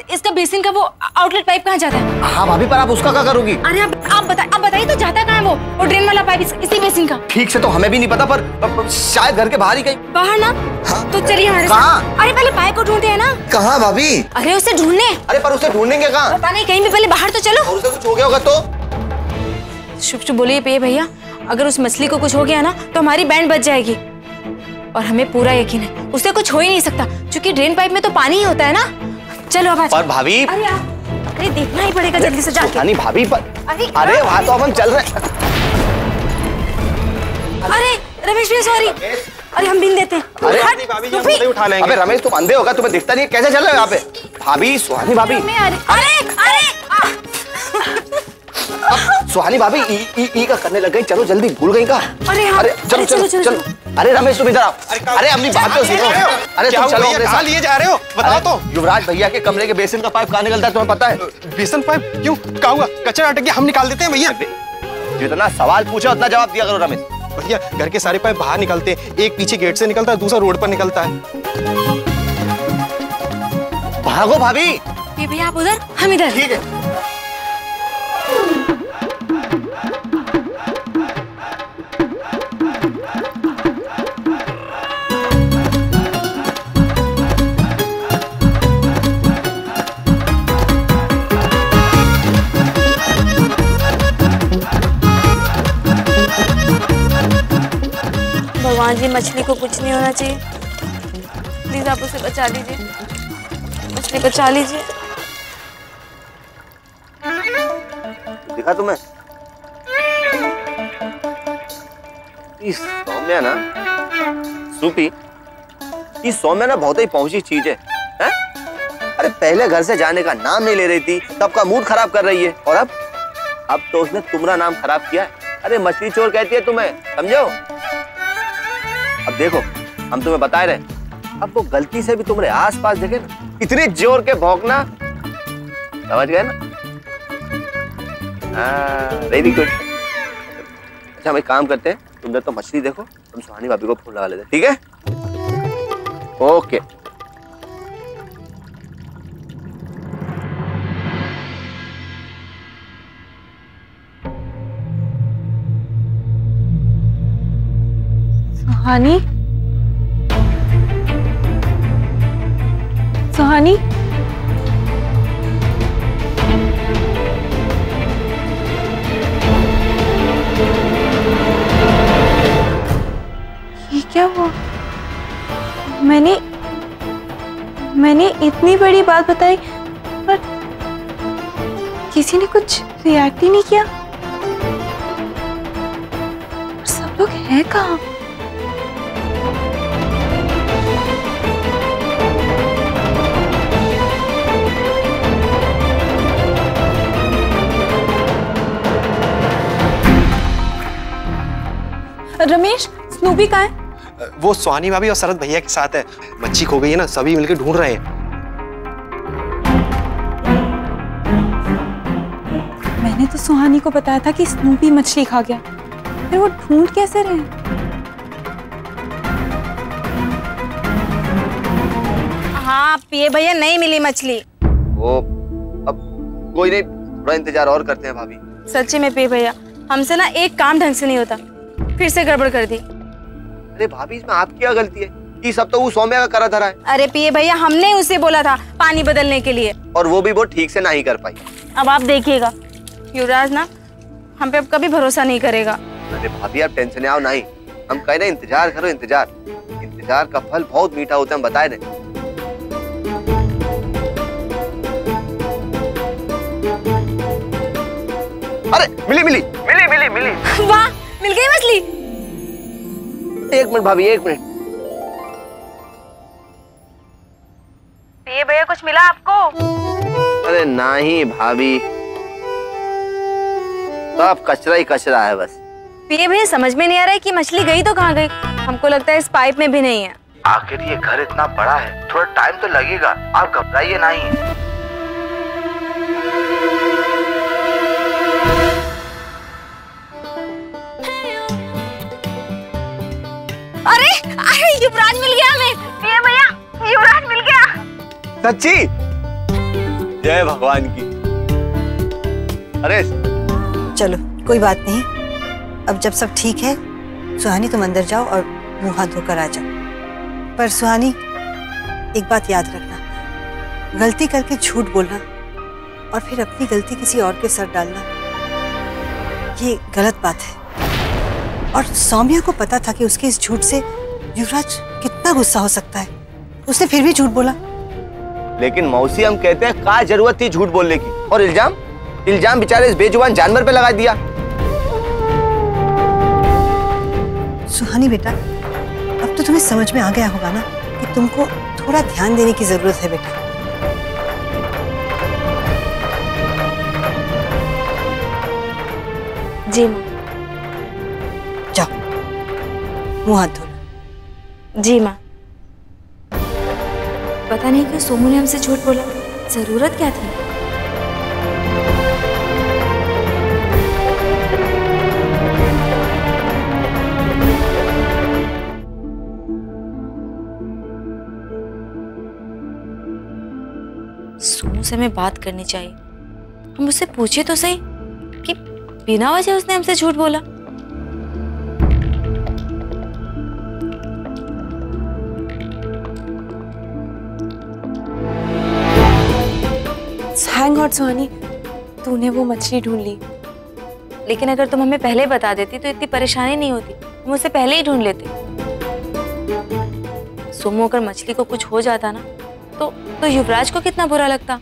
इसका बेसिन का वो आउटलेट पाइप कहाँ जाता है? हाँ भाभी, पर आप उसका क्या करोगी? अरे आप बताइए तो जाता कहाँ है वो ड्रेन वाला पाइप इसी बेसिन का? ठीक से तो हमें भी नहीं पता, पर शायद घर के बाहर ही कहीं। बाहर ना? हाँ? तो चलिए हमारे साथ। अरे पहले पाइप को ढूंढते हैं ना। कहाँ भाभी? अरे उसे ढूंढने। अरे पर उसे ढूंढेंगे कहाँ? पता नहीं, कहीं भी, पहले बाहर तो चलो। और उसे कुछ हो गया होगा तो? शुभ शुभ बोलिए पे भैया, अगर उस मछली को कुछ हो गया ना तो हमारी बैंड बच जाएगी। और हमें पूरा यकीन है उसे कुछ हो ही नहीं सकता, क्योंकि ड्रेन पाइप में तो पानी ही होता है ना। चलो अब। पर भाभी, अरे देखना ही पड़ेगा जल्दी से जाके। नहीं भाभी, पर अरे वहाँ तो अपन चल रहे। अरे रमेश भैया सॉरी, अरे हम बिन देते हैं। अरे भाभी जी, हम उठा लेंगे। अबे रमेश, तुम अंधे होगा, तुम्हें दिखता नहीं है? कैसे चल रहे हो यहाँ पे? भाभी, सुहानी भाभी। सुहानी भाभी ई का करने लग गई। चलो जल्दी, भूल गई का? अरे चलो। अरे रमेश तुम इधर आओ। अरे अपनी बात तो सुनो। अरे तुम चलो मेरे साथ। लिए जा रहे हो? बताओ तो। युवराज भैया के कमरे के बेसिन का पाइप कहाँ निकलता है तुम्हें पता है? बेसन पाइप क्यों? क्या हुआ? कचरा अटक गया, हम निकाल देते हैं भैया। जितना सवाल पूछा उतना जवाब दिया करो रमेश। भैया घर के सारे पाइप बाहर निकलते हैं, एक पीछे गेट से निकलता है, दूसरा रोड पर निकलता है। भागो भाभी। ये भैया आप उधर, हम इधर। ठीक है। भगवान जी, मछली को कुछ नहीं होना चाहिए, प्लीज आप उसे बचा लीजिए, मछली बचा लीजिए। दिखा तुम्हें? इस सौम्या ना, सूपी, इस सौम्या ना बहुत ही पहुंची चीज है? अरे पहले घर से जाने का नाम नहीं ले रही थी, तब का मूड खराब कर रही है, और अब तो उसने तुम्हारा नाम खराब किया है। अरे मछली चोर कहती है तुम्हें, समझो? अब देखो, हम तुम्हें बता रहे, अब वो गलती से भी तुम्हारे आसपास देखे ना, इतनी जोर के भौंकना, समझ गए ना? Very good. अच्छा हम एक काम करते हैं, तुम तो मछली देखो, तुम सुहानी भाभी को फोन लगा लेते, ठीक है? ओके। सुहानी, सुहानी, ये क्या हुआ? मैंने इतनी बड़ी बात बताई पर किसी ने कुछ रिएक्ट ही नहीं किया। सब लोग हैं कहाँ? रमेश, स्नूपी कहाँ है? वो सुहानी भाभी और शरद भैया के साथ है। मच्छी खो गई है ना, सभी मिलकर ढूंढ रहे हैं। मैंने तो सुहानी को बताया था कि स्नूपी मछली खा गया, फिर वो ढूंढ कैसे रहे? हाँ पिए भैया, नहीं मिली मछली। वो अब कोई नहीं, थोड़ा इंतजार और करते हैं भाभी। सच्ची में पिए भैया, हमसे ना एक काम ढंग से नहीं होता, फिर से गड़बड़ कर दी। अरे भाभी, इसमें आपकी क्या गलती है? ये सब तो वो सौम्या का करा धरा है। अरे पिए भैया, हमने उसे बोला था पानी बदलने के लिए, और वो भी वो ठीक से नहीं कर पाई। अब आप देखिएगा, युवराज ना हम पे अब कभी भरोसा नहीं करेगा। अरे भाभी आप टेंशन आओ नहीं, हम कह रहे इंतजार करो, इंतजार का फल बहुत मीठा होता है, हम बताए नहीं। अरे मिली। वाह, मिल गई मछली। एक मिनट भाभी, एक मिनट। पिए भैया, कुछ मिला आपको? अरे नहीं भाभी, सब कचरा ही कचरा है बस। पिए भैया, समझ में नहीं आ रहा है कि मछली गई तो कहाँ गई। हमको लगता है इस पाइप में भी नहीं है। आखिर ये घर इतना बड़ा है, थोड़ा टाइम तो लगेगा, आप घबराइए नहीं। अरे युवराज मिल गया हमें। पिए भैया, युवराज मिल गया। सच्ची? जय भगवान की। अरे चलो कोई बात नहीं, अब जब सब ठीक है सुहानी तुम अंदर जाओ और मुंह हाथ धोकर आ जाओ। पर सुहानी एक बात याद रखना, गलती करके झूठ बोलना और फिर अपनी गलती किसी और के सर डालना ये गलत बात है। और सौम्या को पता था कि उसके इस झूठ से युवराज कितना गुस्सा हो सकता है, उसने फिर भी झूठ बोला। लेकिन मौसी हम कहते हैं क्या जरूरत थी झूठ बोलने की, और इल्जाम बेचारे इस बेजुबान जानवर पे लगा दिया। सुहानी बेटा, अब तो तुम्हें समझ में आ गया होगा ना कि तुमको थोड़ा ध्यान देने की जरूरत है बेटा। जी माँ। जाओ मुंह हाथ धो। जी माँ। पता नहीं क्यों सोमू ने हमसे झूठ बोला, जरूरत क्या थी? सोमू से हमें बात करनी चाहिए। हम उससे पूछे तो सही कि बिना वजह उसने हमसे झूठ बोला। थैंक गॉड सुहानी, तूने वो मछली ढूंढ ली। लेकिन अगर तुम हमें पहले बता देती तो इतनी परेशानी नहीं होती, हम उसे पहले ही ढूंढ लेते। सोमू अगर मछली को कुछ हो जाता ना तो युवराज को कितना बुरा लगता,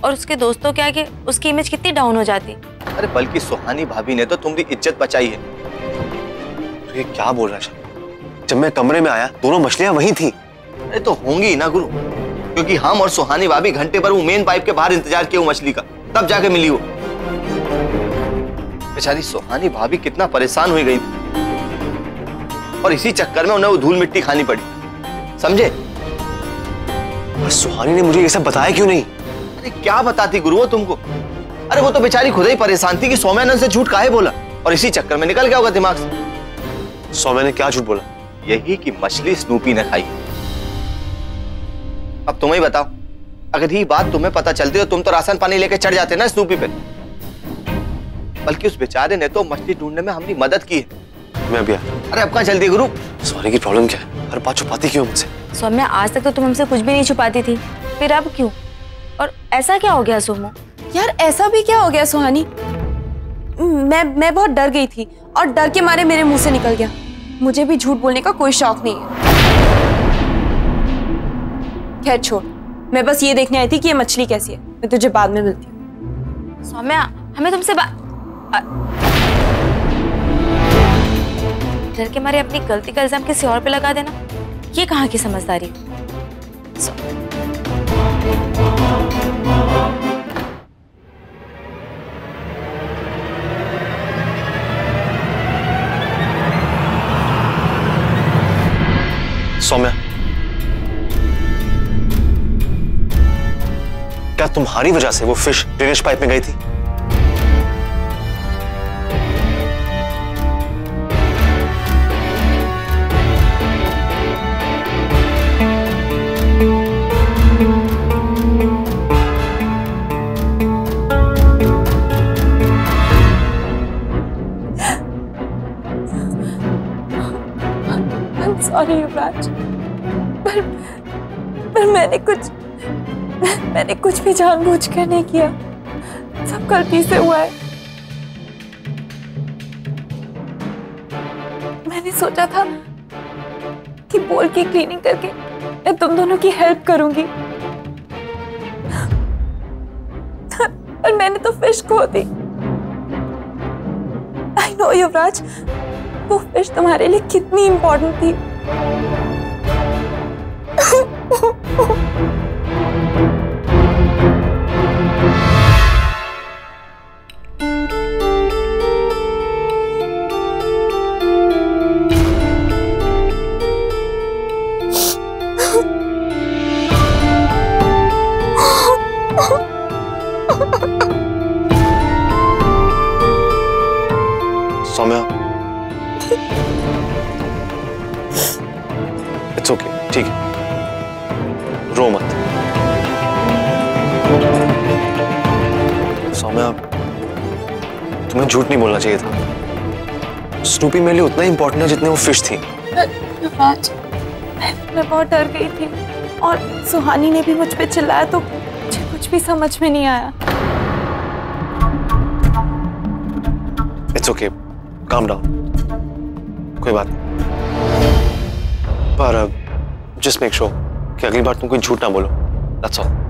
और उसके दोस्तों के आगे उसकी इमेज कितनी डाउन हो जाती। अरे बल्कि सुहानी भाभी ने तो तुम्हारी इज्जत बचाई है। तो ये क्या बोल रहा है? जब मैं कमरे में आया दोनों मछलियां वहीं थी। अरे तो होंगी ही ना गुरु, क्योंकि हम और सुहानी भाभी घंटे भर वो मेन पाइप के बाहर इंतजार किए वो मछली का, तब जाके मिली वो। बेचारी सुहानी भाभी कितना परेशान हुई गई थी, और इसी चक्कर में उन्हें वो धूल मिट्टी खानी पड़ी, समझे? और सुहानी ने मुझे ये सब बताया क्यों नहीं? अरे क्या बताती गुरु वो तुमको? अरे वो तो बेचारी खुद ही परेशान थी कि सौम्या से झूठ काहे बोला, और इसी चक्कर में निकल गया होगा दिमाग से। सौम्या ने क्या झूठ बोला? यही कि मछली स्नूपी ने खाई। अब तुम ही बताओ, अगर ये बात तुम्हें पता चलती तो तुम तो राशन पानी लेके चढ़ जाते ना स्नूपी पे। बल्कि उस बेचारे ने तो मछली ढूंढने में हमारी मदद की है। मैं अभी अरे अब कहाँ चलती है गुरु? सौम्या की प्रॉब्लम क्या है? हर बात छुपाती क्यों मुझसे? सौम्या, आज तक तो तुम हमसे कुछ भी नहीं छुपाती थी, फिर अब क्यों? और ऐसा क्या हो गया सोमू? यार ऐसा भी क्या हो गया सुहानी? मैं बहुत डर गई थी और डर के मारे मेरे मुंह से निकल गया। मुझे भी झूठ बोलने का कोई शौक नहीं है। खैर छोड़, मैं बस ये देखने आई थी कि ये मछली कैसी है। मैं तुझे बाद में मिलती हूँ। सौम्या, हमें तुमसे डर के मारे अपनी गलती का इल्जाम किसी और पे लगा देना, ये कहाँ की समझदारी? सौम्या, क्या तुम्हारी वजह से वो फिश ड्रेनेज पाइप में गई थी? सॉरी युवराज, पर मैंने कुछ भी जानबूझकर नहीं किया, सब गलती से हुआ है। मैंने सोचा था कि बोल के क्लीनिंग करके मैं तुम दोनों की हेल्प करूंगी, पर मैंने तो फिश खो दी। आई नो युवराज, वो फिश तुम्हारे लिए कितनी इंपॉर्टेंट थी। सौम्या, इट्स ओके, ठीक है, रो मत। तुम्हें झूठ नहीं बोलना चाहिए था। स्नूपी मेरे लिए उतना ही इंपॉर्टेंट है जितने वो फिश थी। राज, मैं बहुत डर गई थी और सुहानी ने भी मुझ पे चिल्लाया तो मुझे कुछ भी समझ में नहीं आया। इट्स ओके, काम डाउन, कोई बात नहीं। पर जस्ट मेक श्योर कि अगली बार तुम कोई झूठ ना बोलो, दैट्स ऑल।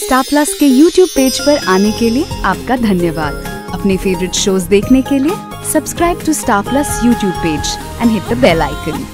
स्टार प्लस के YouTube पेज पर आने के लिए आपका धन्यवाद। अपने फेवरेट शोज देखने के लिए subscribe to Star Plus YouTube page and hit the bell icon.